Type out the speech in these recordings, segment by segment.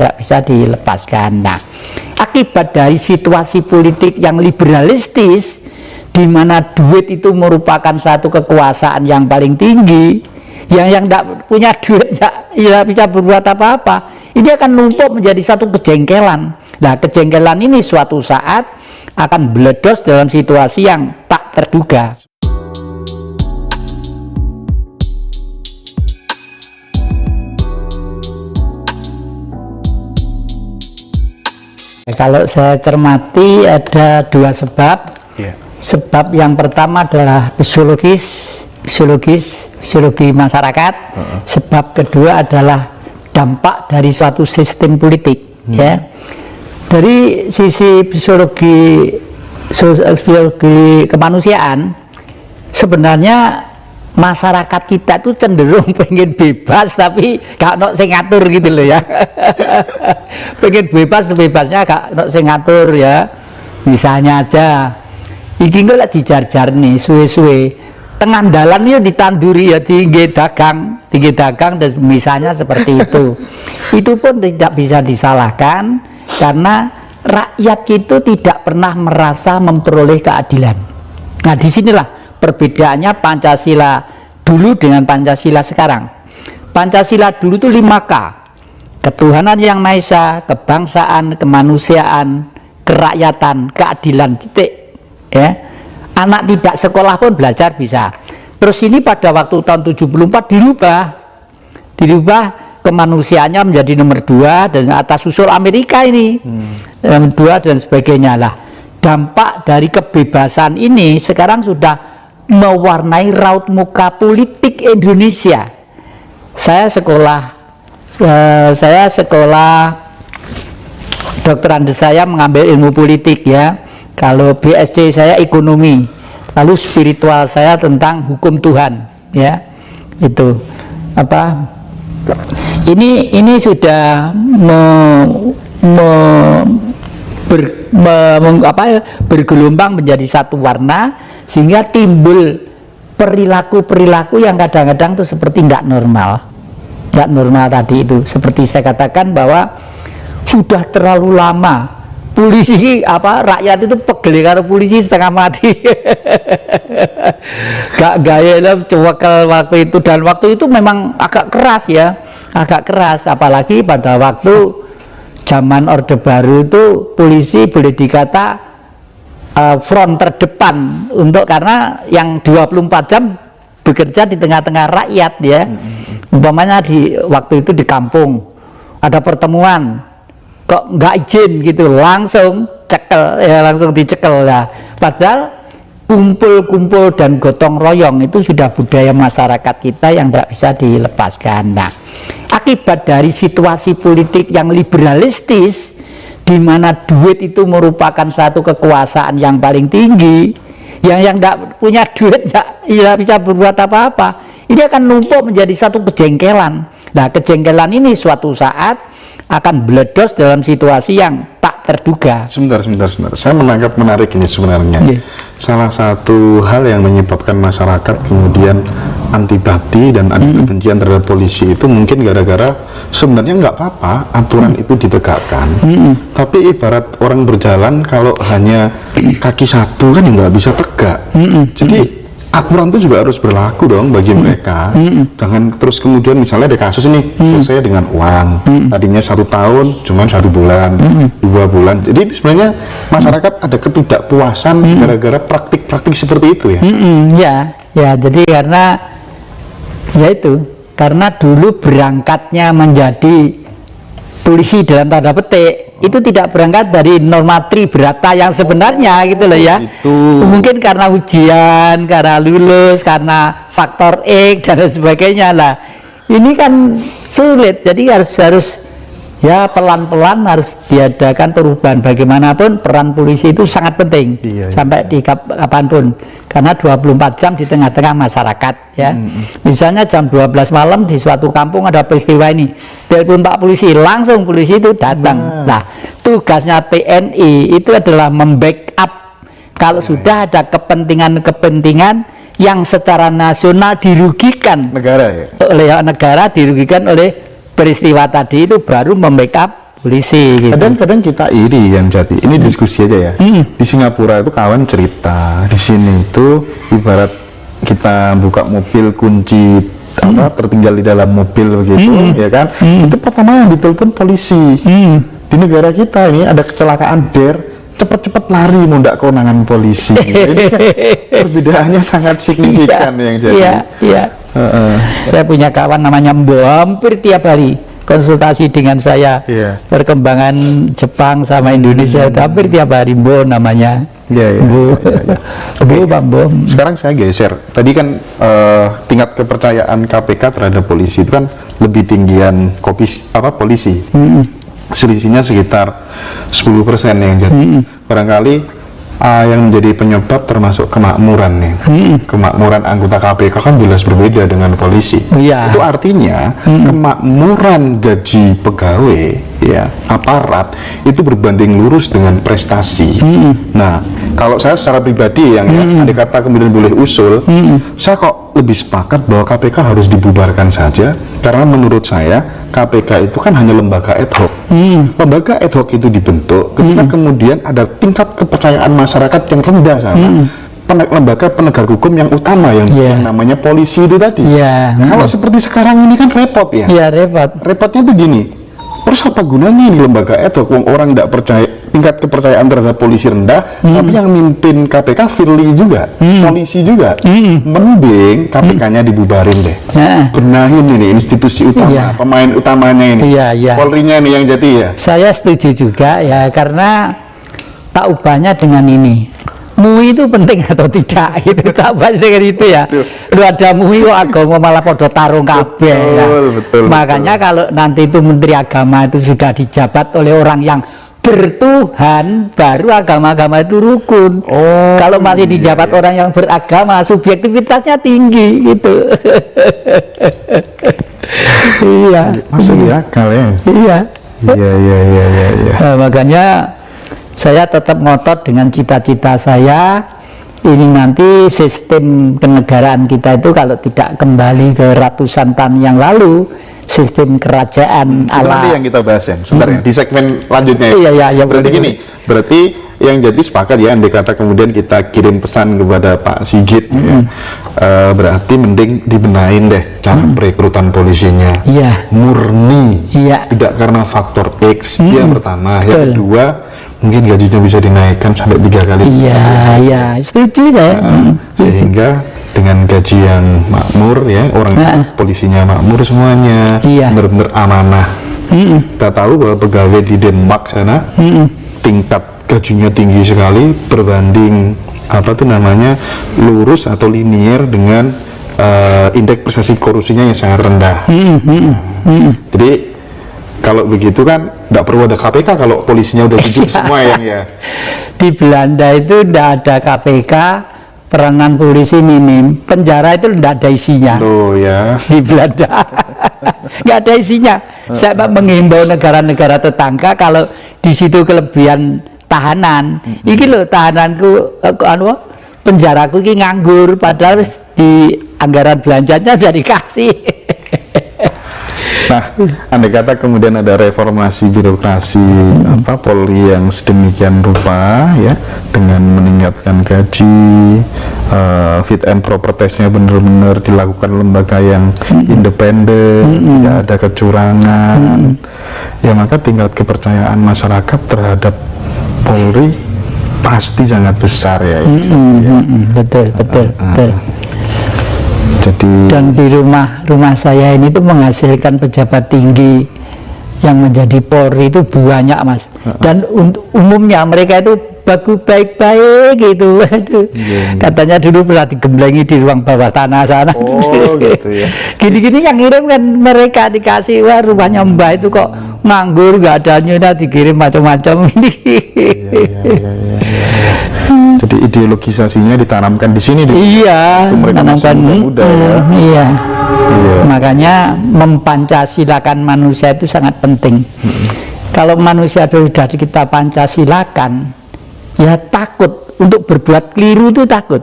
tidak bisa dilepaskan. Nah, akibat dari situasi politik yang liberalistis, di mana duit itu merupakan satu kekuasaan yang paling tinggi, yang tidak punya duit ya bisa berbuat apa-apa, ini akan numpuk menjadi satu kejengkelan. Nah, kejengkelan ini suatu saat akan meledos dalam situasi yang tak terduga. Kalau saya cermati ada dua sebab. Sebab yang pertama adalah psikologi masyarakat. Sebab kedua adalah dampak dari suatu sistem politik. Ya, dari sisi psikologi kemanusiaan, sebenarnya masyarakat kita tuh cenderung pengen bebas tapi gak ono sing ngatur gitu loh ya. Pengen bebas-bebasnya gak ono sing ngatur ya. Misalnya aja iki kok lagi dijar-jar nih suwe-suwe tengah dalan ya ditanduri ya tinggi dagang dan misalnya seperti itu. Itu pun tidak bisa disalahkan karena rakyat itu tidak pernah merasa memperoleh keadilan. Nah, disinilah perbedaannya Pancasila dulu dengan Pancasila sekarang. Pancasila dulu itu 5K: ketuhanan yang Maha Esa, kebangsaan, kemanusiaan, kerakyatan, keadilan, titik. Ya, anak tidak sekolah pun belajar bisa. Terus ini pada waktu tahun 74 dirubah kemanusiaannya menjadi nomor 2 dan atas usul Amerika ini nomor 2 dan sebagainya lah. Dampak dari kebebasan ini sekarang sudah mewarnai raut muka politik Indonesia. Saya sekolah dokteran saya mengambil ilmu politik ya. Kalau BSc saya ekonomi, lalu spiritual saya tentang hukum Tuhan, ya. Itu apa? Ini sudah bergelombang menjadi satu warna sehingga timbul perilaku-perilaku yang kadang-kadang itu seperti tidak normal tadi itu. Seperti saya katakan bahwa sudah terlalu lama polisi rakyat itu pegel karo polisi setengah mati. Gak gaya lah cuekel waktu itu, dan waktu itu memang agak keras ya, apalagi pada waktu zaman Orde Baru itu polisi boleh dikata front terdepan karena yang 24 jam bekerja di tengah-tengah rakyat ya. Umpamanya waktu itu di kampung ada pertemuan kok nggak izin gitu, langsung dicekel ya. Padahal kumpul-kumpul dan gotong royong itu sudah budaya masyarakat kita yang tidak bisa dilepaskan. Nah, akibat dari situasi politik yang liberalistis, di mana duit itu merupakan satu kekuasaan yang paling tinggi, yang tidak punya duit ya bisa berbuat apa-apa, ini akan numpuk menjadi satu kejengkelan. Nah, kejengkelan ini suatu saat akan meledos dalam situasi yang tak terduga. Sebentar. Saya menangkap menarik ini sebenarnya. Salah satu hal yang menyebabkan masyarakat kemudian antipati dan ada kebencian terhadap polisi itu mungkin gara-gara sebenarnya nggak apa-apa aturan itu ditegakkan. Tapi ibarat orang berjalan kalau hanya kaki satu kan nggak bisa tegak. Jadi aturan itu juga harus berlaku dong bagi mereka. Jangan terus kemudian misalnya ada kasus ini selesai dengan uang, tadinya 1 tahun cuman 1 bulan, 2 bulan. Jadi itu sebenarnya masyarakat ada ketidakpuasan gara-gara praktik-praktik seperti itu ya. Ya jadi karena dulu berangkatnya menjadi polisi dalam tanda petik itu tidak berangkat dari norma tribrata yang sebenarnya gitu loh ya. Mungkin karena ujian, karena lulus, karena faktor X dan sebagainya lah. Ini kan sulit, jadi harus ya pelan-pelan harus diadakan perubahan. Bagaimanapun peran polisi itu sangat penting sampai di kapanpun, karena 24 jam di tengah-tengah masyarakat ya. Misalnya jam 12 malam di suatu kampung ada peristiwa ini, telepon Pak Polisi, langsung polisi itu datang. Nah, tugasnya TNI itu adalah membackup kalau sudah ada kepentingan-kepentingan yang secara nasional dirugikan negara ya? oleh negara, dirugikan oleh peristiwa tadi, itu baru membackup polisi gitu. Kadang-kadang kita iri yang jadi. Ini diskusi aja ya. Di Singapura itu kawan cerita, di sini itu ibarat kita buka mobil kunci tertinggal di dalam mobil begitu, ya kan? Itu pertama yang ditelepon polisi. Di negara kita ini ada kecelakaan cepet-cepet lari mundak kewenangan polisi. Ini kan perbedaannya sangat signifikan yang jadi. Iya. Saya punya kawan namanya Mbo, hampir tiap hari konsultasi dengan saya. Perkembangan Jepang sama Indonesia itu hampir tiap hari. Mbo namanya. Mbo. Sekarang saya geser. Tadi kan tingkat kepercayaan KPK terhadap polisi itu kan lebih tinggian polisi. Selisihnya sekitar 10% yang jadi. Barangkali yang menjadi penyebab termasuk kemakmuran nih. Kemakmuran anggota KPK kan jelas berbeda dengan polisi. Itu artinya kemakmuran gaji pegawai ya aparat itu berbanding lurus dengan prestasi. Nah, kalau saya secara pribadi yang andai kata kemudian boleh usul, saya kok lebih sepakat bahwa KPK harus dibubarkan saja, karena menurut saya KPK itu kan hanya lembaga ad hoc. Lembaga ad hoc itu dibentuk ketika kemudian ada tingkat kepercayaan masyarakat yang rendah sama lembaga penegak hukum yang utama yang namanya polisi itu tadi. Kalau seperti sekarang ini kan repot ya. Repotnya tuh gini. Terus apa gunanya ini lembaga ad hoc? Orang tidak percaya, tingkat kepercayaan terhadap polisi rendah, tapi yang mimpin KPK Firly juga, polisi juga. Mending KPK-nya dibubarin deh. Benahin ini institusi utama, pemain utamanya ini. Polrinya ini yang jadi ya. Saya setuju juga ya, karena tak ubahnya dengan ini. MUI itu penting atau tidak gitu, tak ubah dengan itu ya. Lu ada MUI kok agama malah podo tarung kabeh. Betul. Makanya kalau nanti itu Menteri Agama itu sudah dijabat oleh orang yang bertuhan, baru agama-agama itu rukun. Kalau masih dijabat orang yang beragama, subjektivitasnya tinggi gitu. Masuk akal ya. Iya. Nah, makanya saya tetap ngotot dengan cita-cita saya, ini nanti sistem kenegaraan kita itu kalau tidak kembali ke ratusan tahun yang lalu, sistem kerajaan ala nanti yang kita bahas ya sebentar di segmen lanjutnya ya. Berarti gini, berarti yang jadi sepakat ya, andai kata kemudian kita kirim pesan kepada Pak Sigit berarti mending dibenain deh cara perekrutan polisinya murni, tidak karena faktor X. Yang pertama, yang kedua mungkin gajinya bisa dinaikkan sampai 3 kali. Setuju saya. Sehingga dengan gaji yang makmur ya, orang polisinya makmur semuanya, benar-benar amanah. Kita tahu bahwa pegawai di Denmark sana tingkat gajinya tinggi sekali berbanding lurus atau linier dengan indeks prestasi korupsinya yang sangat rendah. Jadi kalau begitu kan tidak perlu ada KPK kalau polisinya udah jujur semua ya. Di Belanda itu tidak ada KPK, peranan polisi minim, penjara itu tidak ada isinya. Di Belanda nggak ada isinya. Saya menghimbau negara-negara tetangga kalau di situ kelebihan tahanan, iki loh tahananku, penjaraku ini nganggur, padahal di anggaran belanjanya sudah dikasih. Nah, andai kata kemudian ada reformasi birokrasi Polri yang sedemikian rupa ya, dengan meningkatkan gaji, fit and proper testnya benar-benar dilakukan lembaga yang independen, tidak ada kecurangan, ya maka tingkat kepercayaan masyarakat terhadap Polri pasti sangat besar ya. Betul. Dan di rumah saya ini tuh menghasilkan pejabat tinggi yang menjadi Polri itu banyak, Mas. Dan umumnya mereka itu baik-baik gitu. Katanya dulu pernah digemblengi di ruang bawah tanah sana. Gitu ya. Gini-gini yang ngirim kan mereka dikasih, wah rumahnya Mbak itu kok nganggur, nggak ada nyudah, dikirim macam-macam ini. Jadi ideologisasinya ditanamkan di sini. Ditanamkan muda ya. Makanya mempancasilakan manusia itu sangat penting. Kalau manusia sudah kita pancasilakan, ya takut untuk berbuat keliru itu takut.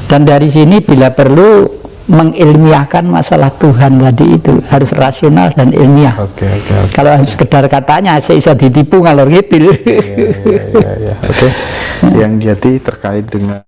Dan dari sini bila perlu mengilmiahkan masalah Tuhan tadi itu, harus rasional dan ilmiah. Oke. Kalau sekedar katanya saya bisa ditipu ngalor ngidul. Oke. Yang jadi terkait dengan